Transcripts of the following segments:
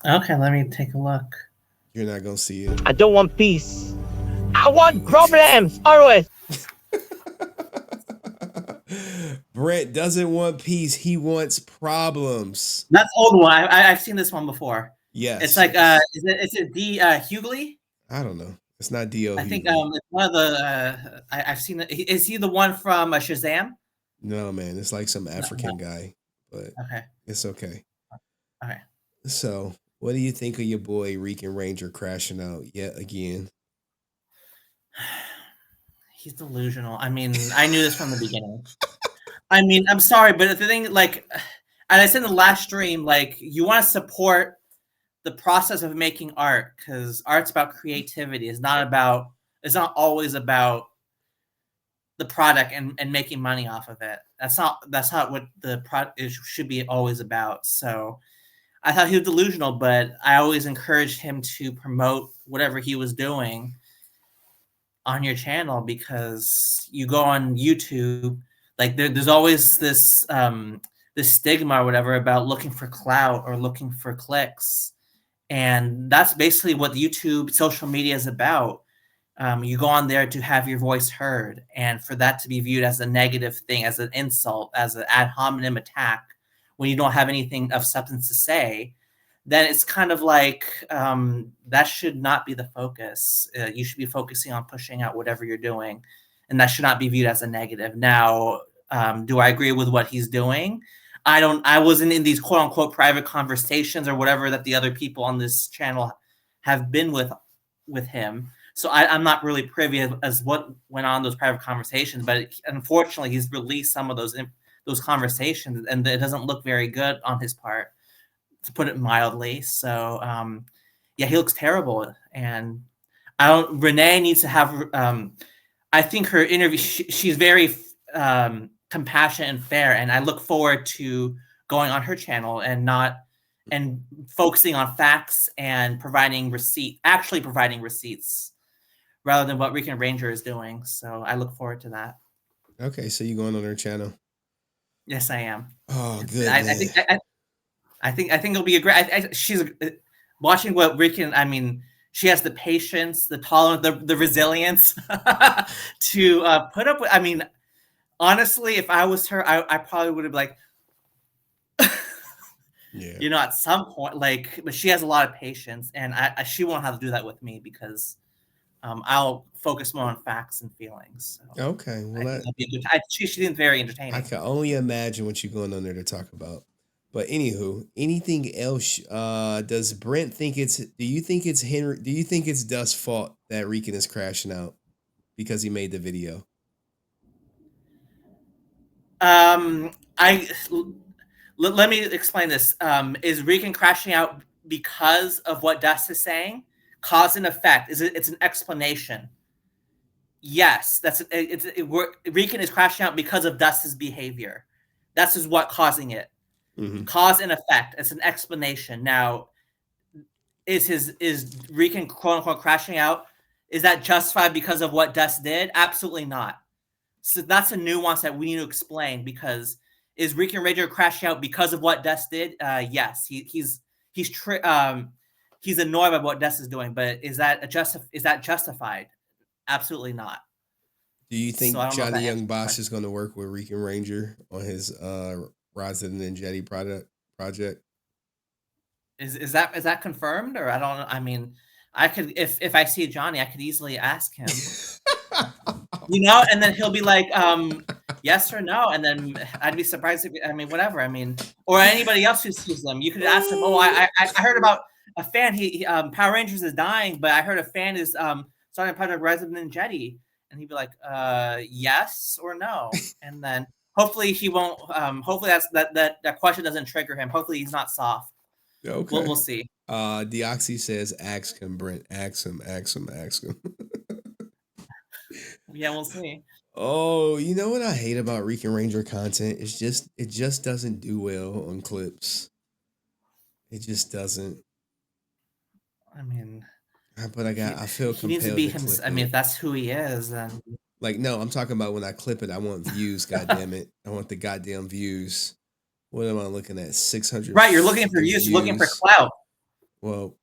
Okay, let me take a look. You're not gonna see it. I don't want peace. I want problems always. Brent doesn't want peace. He wants problems. That's old one. I've seen this one before. It's Yes. like is it D Hughley? I don't know. It's not D.O. I think Hughley. it's one of the I've seen it. Is he the one from Shazam? No, man. It's like some No, no. African guy, but Okay. it's okay. Okay. So, what do you think of your boy Rican Ranger crashing out yet again? He's delusional. I mean, I knew this from the beginning. I mean, I'm sorry, but the thing, like, and I said in the last stream, like, you want to support the process of making art because art's about creativity. It's not always about the product and making money off of it. That's not what the product should be always about. So I thought he was delusional, but I always encouraged him to promote whatever he was doing on your channel because you go on YouTube, like there's always this stigma or whatever about looking for clout or looking for clicks, and that's basically what YouTube social media is about. You go on there to have your voice heard, and for that to be viewed as a negative thing, as an insult, as an ad hominem attack, when you don't have anything of substance to say, then it's kind of like that should not be the focus. You should be focusing on pushing out whatever you're doing, and that should not be viewed as a negative. Now, do I agree with what he's doing? I don't. I wasn't in these quote unquote private conversations or whatever that the other people on this channel have been with him. So I'm not really privy as what went on in those private conversations. But unfortunately, he's released some of those conversations, and it doesn't look very good on his part, to put it mildly. So yeah, he looks terrible, and I don't. Renee needs to have. I think her interview. She's very compassionate and fair, and I look forward to going on her channel and focusing on facts and actually providing receipts, rather than what Rican Ranger is doing. So I look forward to that. Okay, so you going on her channel? Yes, I am. Oh, It's, good man. I think it'll be a great. She's watching what Rican. I mean, she has the patience, the tolerance, the resilience to put up with. I mean, honestly, if I was her, I probably would have like, Yeah. at some point, like, but she has a lot of patience, and she won't have to do that with me because I'll focus more on facts and feelings. So Okay. Well, I think that'll be a good. She seems very I entertaining. can only imagine what you're going on there to talk about. But anywho, anything else? Does Brent think it's? Do you think it's Henry? Do you think it's Dust's fault that Rican is crashing out because he made the video? I let me explain this. Is Regan crashing out because of what Dust is saying? Cause and effect. It's an explanation. Yes, Regan is crashing out because of Dust's behavior. That's is what causing it. Mm-hmm. Cause and effect. It's an explanation. Now, is Regan quote unquote crashing out? Is that justified because of what Dust did? Absolutely not. So that's a nuance that we need to explain because is Rican Ranger crashing out because of what Dust did? Yes, he's annoyed by what Dust is doing, but is that justified? Absolutely not. Do you So I think don't know if Johnny that Young answers the Boss is question. going to work with Rican Ranger on his Rosin and Jetty project? Is that confirmed or I don't know? I mean, I could if I see Johnny, I could easily ask him, and then he'll be like, yes or no, and then I'd be surprised if I mean whatever. I mean, or anybody else who sees them, you could ask them. Oh, I heard about a fan. He Power Rangers is dying, but I heard a fan is starting a project Resident Jetty, and he'd be like, yes or no, and then hopefully he won't. Hopefully that question doesn't trigger him. Hopefully he's not soft. We'll Okay. see. Deoxy says, "Ask him, Brent. Ask him. Ask him. Ask him." Yeah, we'll see. Oh, you know what I hate about Rican Ranger content? It just doesn't do well on clips. It just doesn't. I mean, But I feel he needs to compelled be to him. clip I mean, it. if that's who he is, then Like, no, I'm talking about when I clip it, I want views, god damn it. I want the goddamn views. What am I looking at? right. You're looking for 650 use. You're looking for views. clout. Well,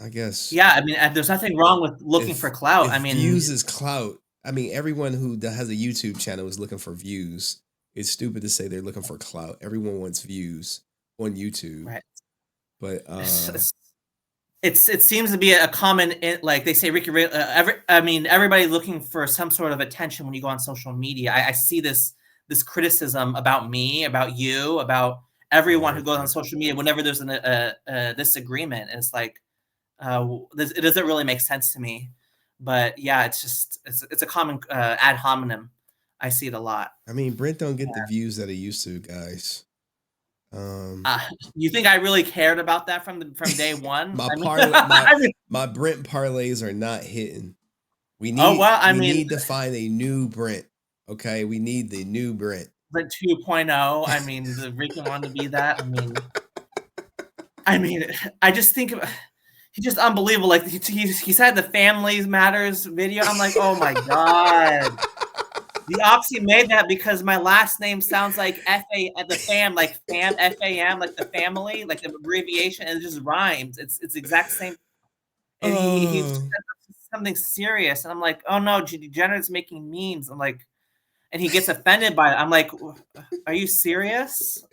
I guess Yeah, I mean, there's nothing wrong with looking for clout. if I mean, views is clout, I mean everyone who has a YouTube channel is looking for views. It's stupid to say they're looking for clout. Everyone wants views on YouTube, right. but It seems to be a common, like they say, everybody looking for some sort of attention when you go on social media. I see this criticism about me, about you, about everyone who goes on social media whenever there's a disagreement. And it's like, it doesn't really make sense to me. But yeah, it's a common ad hominem. I see it a lot. I mean, Brent don't get the views that he used to, guys. You think I really cared about that from day one? my my Brent parlays are not hitting. We need to find a new Brent. Okay, we need the new Brent. Brent 2.0. I mean, the Rican wanted to be that. I mean, I just think he's just unbelievable. Like he said the Family Matters video. I'm like, oh my god. The Oxy made that because my last name sounds like F-A at the fam, like fam, F-A-M, like the family, like the abbreviation, and it just rhymes. It's exact same. And he said something serious, and I'm like, oh no, Degenerate's making memes. I'm like, and he gets offended by it. I'm like, are you serious?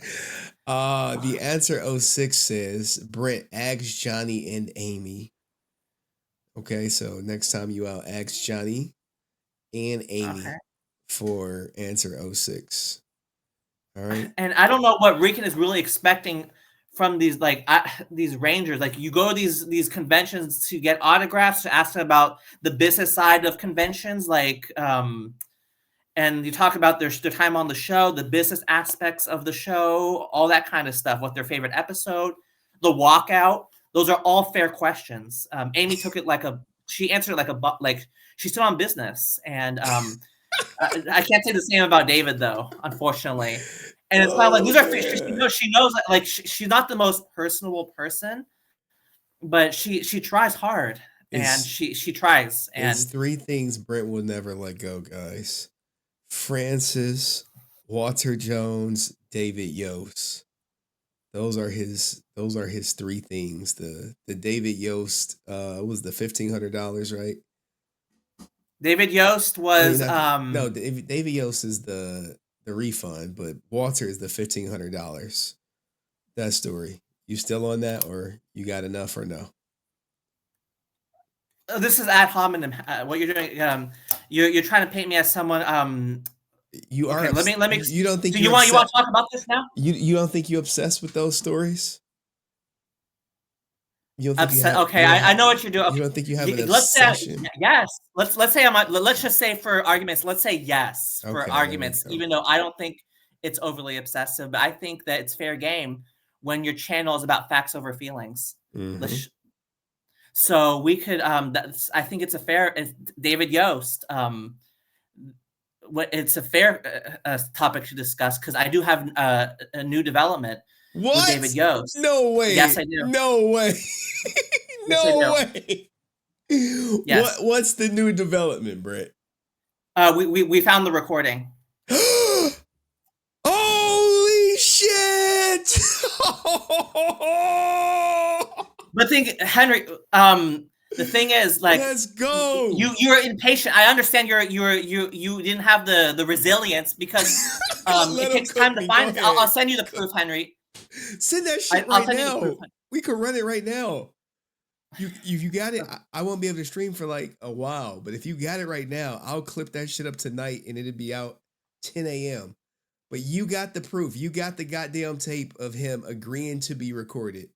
The answer 06 says Brent asks Johnny and Amy. Okay, so next time you out, ask Johnny and Amy. Okay. For answer 06. All right. And I don't know what Rican is really expecting from these these rangers. Like you go to these conventions to get autographs, to ask them about the business side of conventions, and you talk about their time on the show, the business aspects of the show, all that kind of stuff, what their favorite episode, the walkout. Those are all fair questions. Amy took it she answered it like she's still on business. And I can't say the same about David, though, unfortunately. And it's not like these are she knows like she's not the most personable person, but she tries hard, and she tries. And it's 3 things Brent will never let go, guys: Francis, Walter Jones, David Yost. Those are his 3 things. The David Yost was the $1,500, right? David Yost was no, David Yost is the refund, but Walter is the $1,500. That story. You still on that, or you got enough, or no? This is ad hominem. What you're doing? You're trying to paint me as someone. You are. Okay, let me. You don't think you want to talk about this now? You don't think you're obsessed with those stories? You don't think upset? I know what you're doing. You don't think you have an obsession? Yes. Let's say let's just say for arguments. Let's say yes for arguments, even though I don't think it's overly obsessive. But I think that it's fair game when your channel is about facts over feelings. Mm-hmm. So we could. I think it's a fair. David Yost. It's a fair topic to discuss because I do have a new development. What? With David Yost. No way. Yes, I do. No way. No way. Yes. What's the new development, Brett? We found the recording. Holy shit! But Henry, the thing is, like, let's go. You're impatient. I understand you didn't have the resilience because it takes time to find. I'll send you the proof, Henry. Send that shit right now. We could run it right now. You got it. I won't be able to stream for like a while, but if you got it right now, I'll clip that shit up tonight and it'll be out 10 a.m. But you got the proof. You got the goddamn tape of him agreeing to be recorded.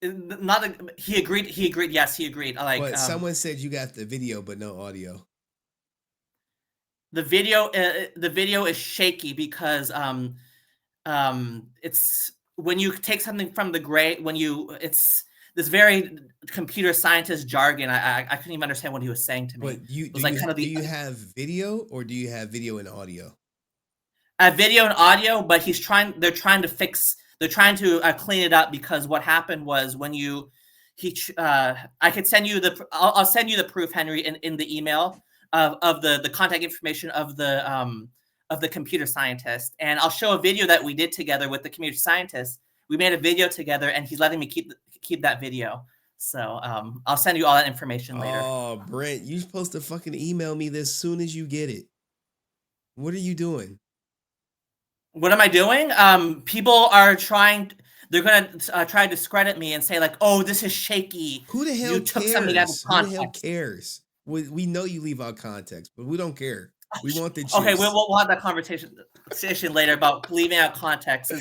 He agreed. Yes, he agreed. But someone said you got the video, but no audio. The video is shaky because it's when you take something from the gray, it's this very computer scientist jargon. I couldn't even understand what he was saying to me. But do you have video, or do you have video and audio? Video and audio, but they're trying to clean it up because what happened was when I could send you I'll send you the proof, Henry, in the email of the contact information of the computer scientist, and I'll show a video that we did together with the computer scientist we made a video together, and he's letting me keep that video. So I'll send you all that information later. Oh, Brent, you're supposed to fucking email me this soon as you get it. What are you doing? What am I doing? People are trying. They're gonna try to discredit me and say like, "Oh, this is shaky. Who the hell You took something out of cares? Who the hell context." cares? We know you leave out context, but we don't care. We want the juice. Okay, we'll have that conversation later about leaving out context.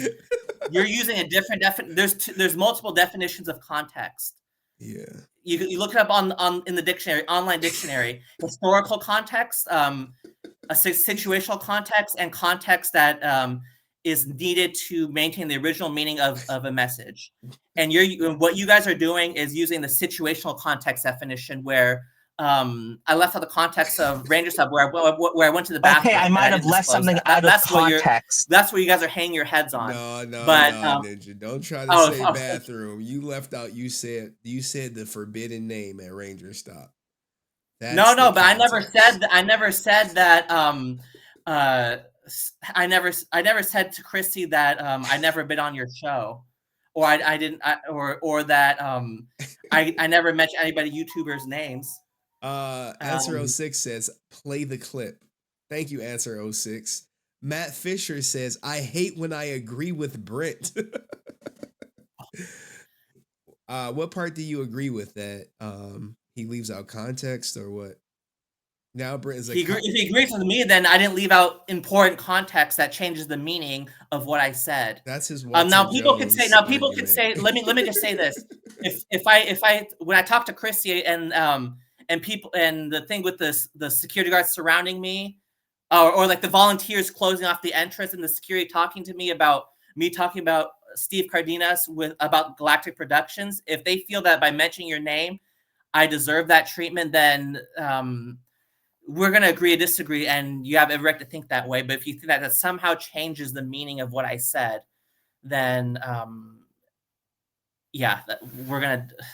You're using a different there's multiple definitions of context. Yeah. You look it up in the dictionary, online dictionary. Historical context, a situational context, and context that is needed to maintain the original meaning of a message. And what you guys are doing is using the situational context definition, where I left out the context of Ranger Sub, where I went to the bathroom. Okay, I might have left something out of context. That's what you guys are hanging your heads on. No, Ninja. Don't try to say bathroom. You left out. You said the forbidden name at Ranger Stop. But I never said that. I never said to Chrissy that I never been on your show, or I didn't, or that I never mentioned anybody YouTubers' names. Answer 06 says play the clip. Thank you, Answer 06. Matt Fisher says I hate when I agree with Brent. What part do you agree with that? He leaves out context or what? Now Brent is like, if he agrees with me, then I didn't leave out important context that changes the meaning of what I said. That's his. Now people could say. Let me just say this. If I when I talk to Chrissy and people and the thing with the security guards surrounding me, or like the volunteers closing off the entrance and the security talking about Steve Cardenas about Galactic Productions, if they feel that by mentioning your name, I deserve that treatment, then we're going to agree to disagree, and you have every right to think that way. But if you think that somehow changes the meaning of what I said, then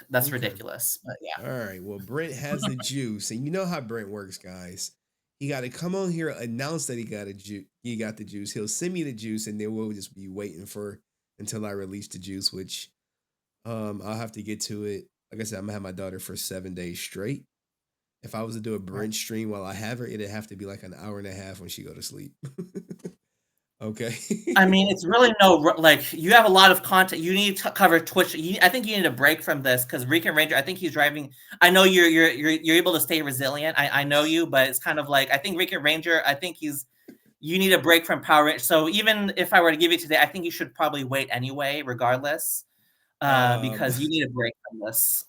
that's ridiculous. But yeah. All right. Well, Brent has the juice, and you know how Brent works, guys. He got to come on here, announce that he got the juice. He'll send me the juice, and then we'll just be waiting until I release the juice, which I'll have to get to it. Like I said, I'm gonna have my daughter for 7 days straight. If I was to do a Brent stream while I have her, it'd have to be like an hour and a half when she go to sleep. Okay. I mean, it's really you have a lot of content. You need to cover Twitch. I think you need a break from this because Rican Ranger, I think he's driving. I know you're able to stay resilient. I know you, but it's kind of like, I think Rican Ranger, I think you need a break from Power Ranger. So even if I were to give you today, I think you should probably wait anyway, regardless, because you need a break from this.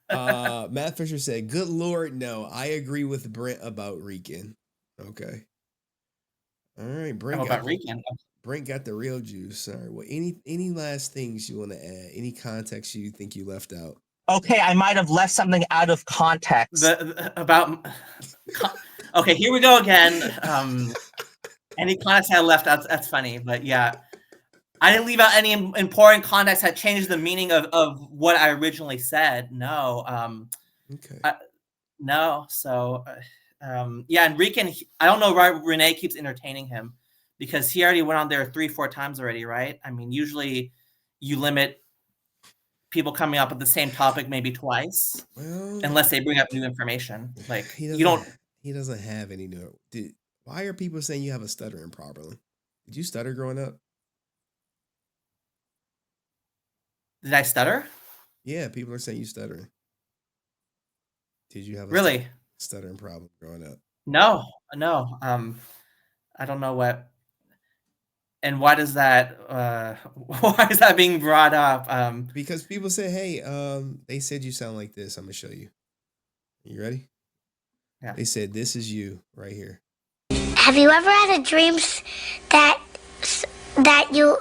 Matt Fisher said, good Lord, no. I agree with Brent about Rican. Okay. All right, Brent got the real juice. All right. Well, any last things you want to add? Any context you think you left out? Okay, I might have left something out of context. Okay, here we go again. Any context I left out, that's funny. But yeah, I didn't leave out any important context that changes the meaning of what I originally said. No. Okay. No. So... yeah, and Rican, I don't know why Renee keeps entertaining him, because he already went on there 3-4 times already, right? I mean, usually you limit people coming up with the same topic maybe twice, unless they bring up new information. Like he doesn't have any new. Why are people saying you have a stuttering problem? Did you stutter growing up? Did I stutter? Yeah, people are saying you stuttering. Did you have a stuttering problem growing up? No. I don't know what. And why does that? Why is that being brought up? Because people say, "Hey, they said you sound like this." I'm gonna show you. You ready? Yeah. They said this is you right here. Have you ever had a dream that you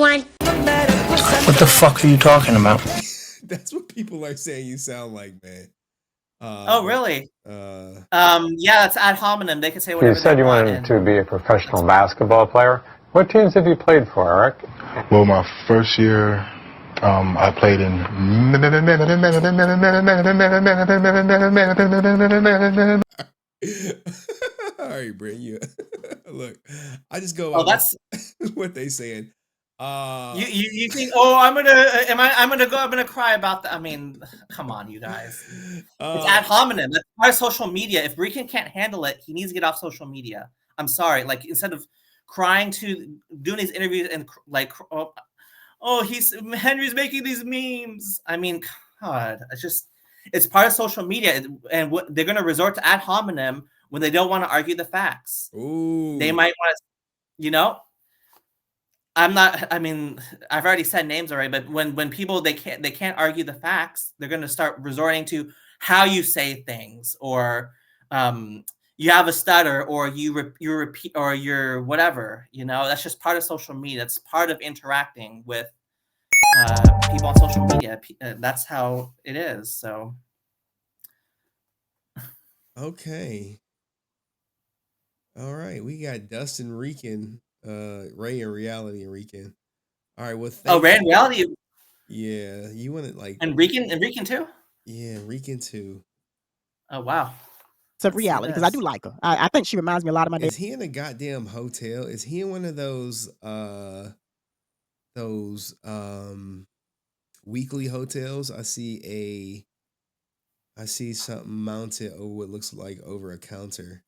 want. What the fuck are you talking about? That's what people are saying you sound like, man. Oh, really? Yeah, that's ad hominem. They can say whatever. You said you wanted to be a professional basketball player. What teams have you played for, Eric? Well, my first year I played in. All right, Brent. You look. I just go Oh, by that's what they saying. you think? Oh, I'm gonna cry about that. I mean, come on, you guys. It's ad hominem. That's part of social media. If Rican can't handle it, he needs to get off social media. I'm sorry. Like instead of crying to doing these interviews and like, oh, Henry's making these memes. I mean, God, it's part of social media, and they're gonna resort to ad hominem when they don't want to argue the facts. Ooh. They might want to, you know. I'm not. I mean, I've already said names already, but when people they can't argue the facts, they're going to start resorting to how you say things, or you have a stutter, or you repeat, or you're whatever. You know, that's just part of social media. That's part of interacting with people on social media. That's how it is. So Okay. All right, we got Dustin Rican, Ray in reality and Rican. All right, well, thank Rand you. reality Yeah, you want it like and Rican too. yeah, Rican too. Oh wow. To reality, because I do like her. I think she reminds me a lot of my dad. Is he in a goddamn hotel? Is he in one of those weekly hotels? I see something mounted over what looks like over a counter.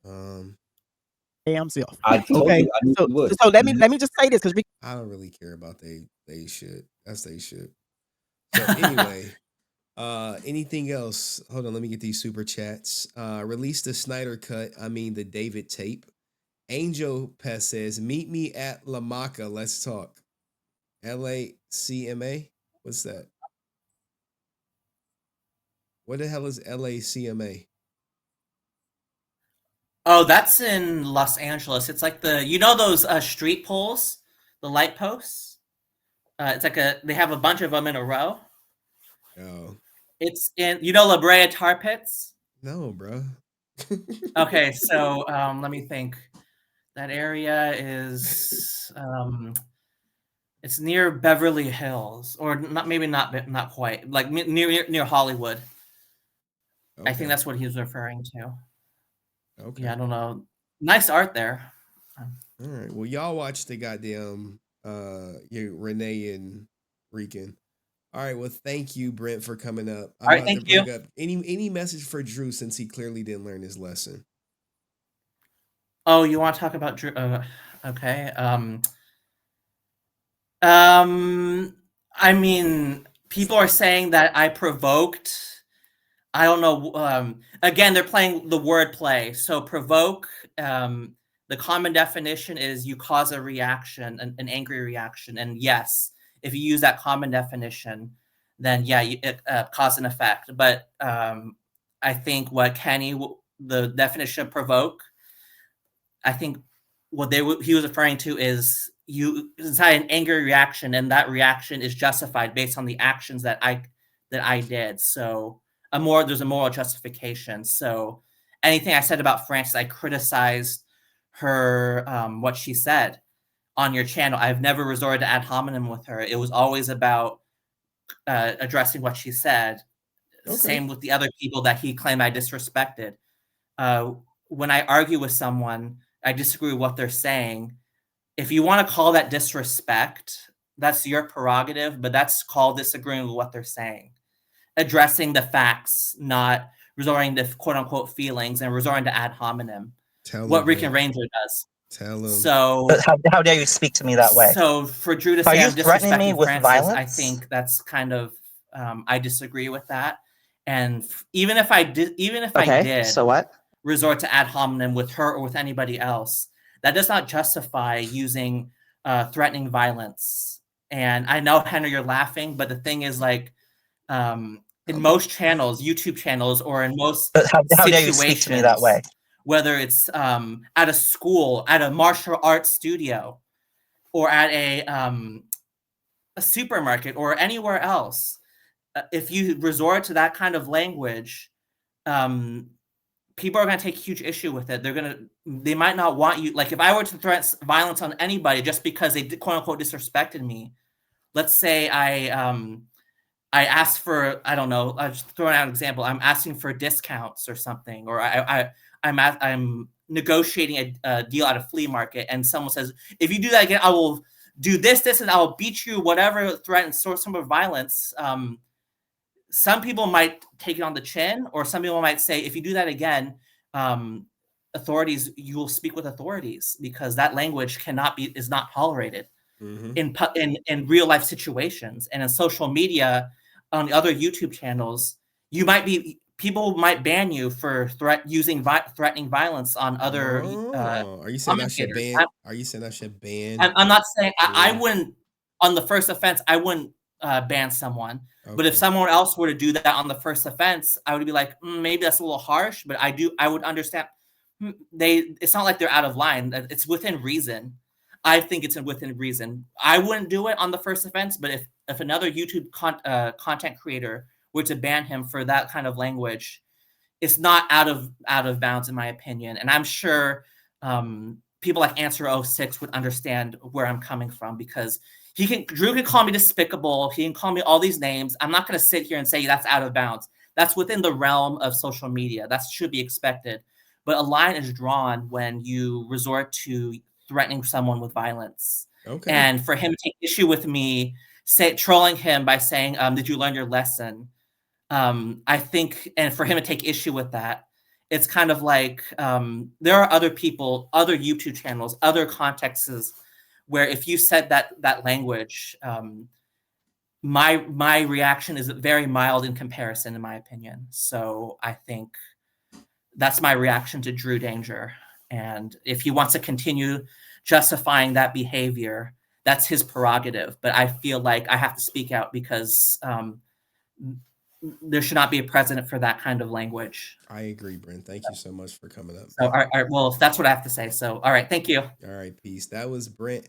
Damn self. I told Okay, you I knew so you would. so let me just say this because I don't really care about they shit. That's they shit. So anyway, anything else? Hold on, let me get these super chats. Release the Snyder cut. I mean the David tape. Angel Pest says, "Meet me at La Maca. Let's talk." LACMA. What's that? What the hell is LACMA? Oh, that's in Los Angeles. It's like those street poles, the light posts. It's like they have a bunch of them in a row. Oh It's in La Brea Tar Pits. no, bro. Okay, so let me think. That area is it's near Beverly Hills, or not, maybe not quite, like near Hollywood. Okay. I think that's what he was referring to. Okay. Yeah, I don't know. Nice art there. All right. Well, y'all watch the goddamn Renee and Rican. All right. Well, thank you, Brent, for coming up. I'm All right, about to thank you. bring up any message for Drew since he clearly didn't learn his lesson. Oh, you want to talk about Drew? Okay. I mean, people are saying that I provoked. I don't know. Again, they're playing the word play. So provoke. The common definition is you cause a reaction, an angry reaction. And yes, if you use that common definition, then yeah, it cause an effect. But I think what the definition of provoke, I think what he was referring to is you decide an angry reaction, and that reaction is justified based on the actions that I did. So there's a moral justification. So anything I said about Frances, I criticized her, what she said on your channel. I've never resorted to ad hominem with her. It was always about addressing what she said. Okay. Same with the other people that he claimed I disrespected. When I argue with someone, I disagree with what they're saying. If you want to call that disrespect, that's your prerogative, but that's called disagreeing with what they're saying. Addressing the facts, not resorting to quote unquote feelings and resorting to ad hominem. What Rick and Ranger does. Tell him. So How dare you speak to me that way? So for Drew to say I'm threatening me disrespecting with Frances, violence? I think that's kind of I disagree with that. And even if I did, so what? Resort to ad hominem with her or with anybody else, that does not justify using threatening violence. And I know, Henry, you're laughing, but the thing is, like, in most channels, YouTube channels, or in most how situations, dare you speak to me that way? Whether it's at a school, at a martial arts studio, or at a supermarket, or anywhere else, if you resort to that kind of language, people are going to take huge issue with it. They might not want you. Like if I were to threaten violence on anybody just because they quote unquote disrespected me, let's say I ask for, I don't know, I'm just throwing out an example. I'm asking for discounts or something, or I'm negotiating a deal at a flea market, and someone says, if you do that again, I will do this, and I will beat you, whatever, threaten, some of violence. Some people might take it on the chin, or some people might say, if you do that again, authorities, you will speak with authorities, because that language is not tolerated in real life situations. And in social media, on the other YouTube channels, people might ban you for threatening violence on other Are you saying I should commentators. ban? Are you saying I should ban? I'm not saying I Yeah. wouldn't, on the first offense, I wouldn't ban someone. But if Okay. someone else were to do that on the first offense, I would be like, maybe that's a little harsh, but I would understand. It's not like they're out of line. It's within reason. I think it's within reason. I wouldn't do it on the first offense, but if another YouTube content creator were to ban him for that kind of language, it's not out of bounds, in my opinion. And I'm sure people like Answer06 would understand where I'm coming from, because Drew can call me despicable. He can call me all these names. I'm not going to sit here and say that's out of bounds. That's within the realm of social media. That should be expected. But a line is drawn when you resort to threatening someone with violence. Okay. And for him to take issue with me, trolling him by saying, did you learn your lesson? I think, and for him to take issue with that, it's kind of like there are other people, other YouTube channels, other contexts where if you said that language, my reaction is very mild in comparison, in my opinion. So I think that's my reaction to Drew Danger. And if he wants to continue justifying that behavior, that's his prerogative. But I feel like I have to speak out, because there should not be a precedent for that kind of language. I agree, Brent. Thank you so much for coming up. So, all right, well, that's what I have to say. So, all right, thank you. All right, peace. That was Brent,